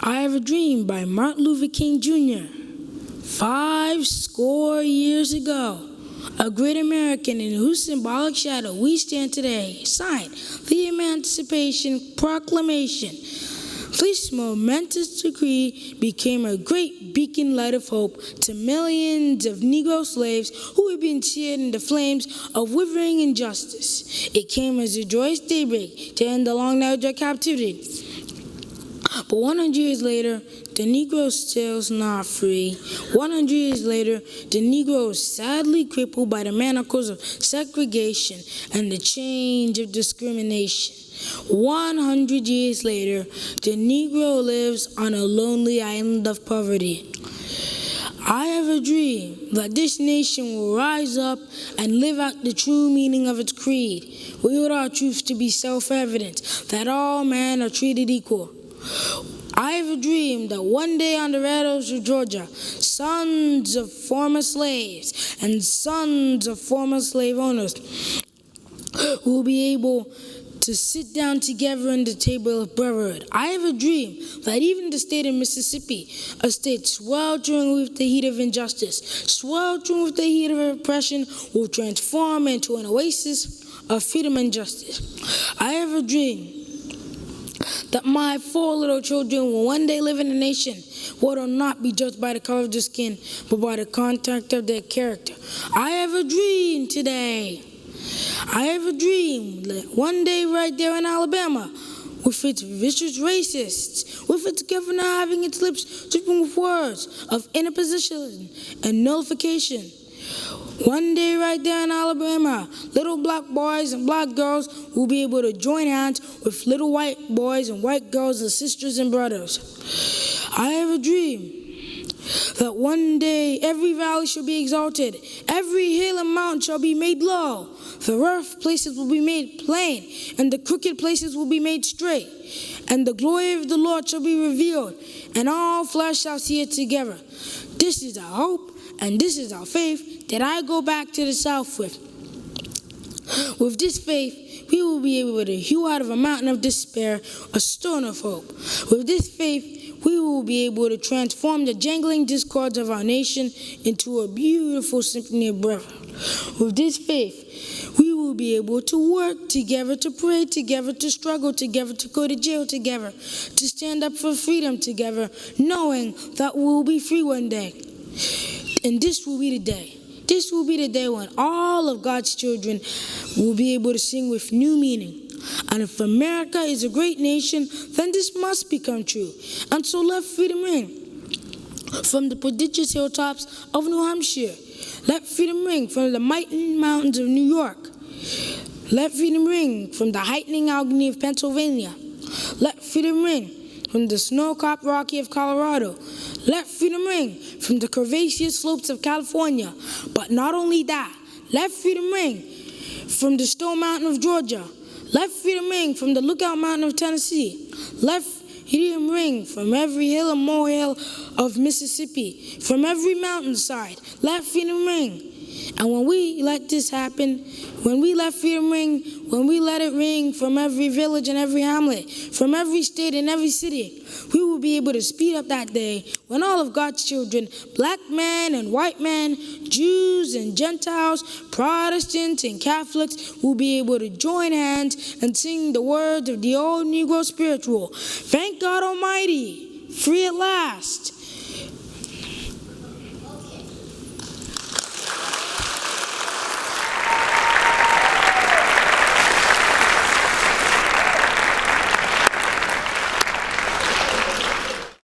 I Have a Dream by Martin Luther King Jr. 50 years ago, a great American in whose symbolic shadow we stand today signed the Emancipation Proclamation. This momentous decree became a great beacon light of hope to millions of Negro slaves who had been seared in the flames of withering injustice. It came as a joyous daybreak to end the long night of their captivity. But 100 years later, the Negro is still not free. 100 years later, the Negro is sadly crippled by the manacles of segregation and the change of discrimination. 100 years later, the Negro lives on a lonely island of poverty. I have a dream that this nation will rise up and live out the true meaning of its creed. We hold our truths to be self-evident, that all men are treated equal. I have a dream that one day on the red hills of Georgia, sons of former slaves and sons of former slave owners will be able to sit down together in the table of brotherhood. I have a dream that even the state of Mississippi, a state sweltering with the heat of injustice, sweltering with the heat of oppression, will transform into an oasis of freedom and justice. I have a dream that my 4 little children will one day live in a nation where will not be judged by the color of their skin, but by the content of their character. I have a dream today. I have a dream that one day right there in Alabama, with its vicious racists, with its governor having its lips dripping with words of interposition and nullification, one day right there in Alabama, little black boys and black girls will be able to join hands with little white boys and white girls and sisters and brothers. I have a dream that one day every valley shall be exalted, every hill and mountain shall be made low, the rough places will be made plain, and the crooked places will be made straight, and the glory of the Lord shall be revealed, and all flesh shall see it together. This is our hope, and this is our faith that I go back to the South with. With this faith, we will be able to hew out of a mountain of despair a stone of hope. With this faith, we will be able to transform the jangling discords of our nation into a beautiful symphony of brotherhood. With this faith, we will be able to work together, to pray together, to struggle together, to go to jail together, to stand up for freedom together, knowing that we will be free one day. And this will be the day. This will be the day when all of God's children will be able to sing with new meaning. And if America is a great nation, then this must become true. And so let freedom ring from the prodigious hilltops of New Hampshire. Let freedom ring from the mighty mountains of New York. Let freedom ring from the heightening agony of Pennsylvania. Let freedom ring from the snow-capped Rocky of Colorado. Let freedom ring from the curvaceous slopes of California. But not only that, let freedom ring from the Stone Mountain of Georgia. Let freedom ring from the Lookout Mountain of Tennessee. Let freedom ring from every hill and molehill of Mississippi, from every mountainside. Let freedom ring. And when we let this happen, when we let freedom ring, when we let it ring from every village and every hamlet, from every state and every city, we will be able to speed up that day when all of God's children, black men and white men, Jews and Gentiles, Protestants and Catholics, will be able to join hands and sing the words of the old Negro spiritual. Thank God Almighty, free at last.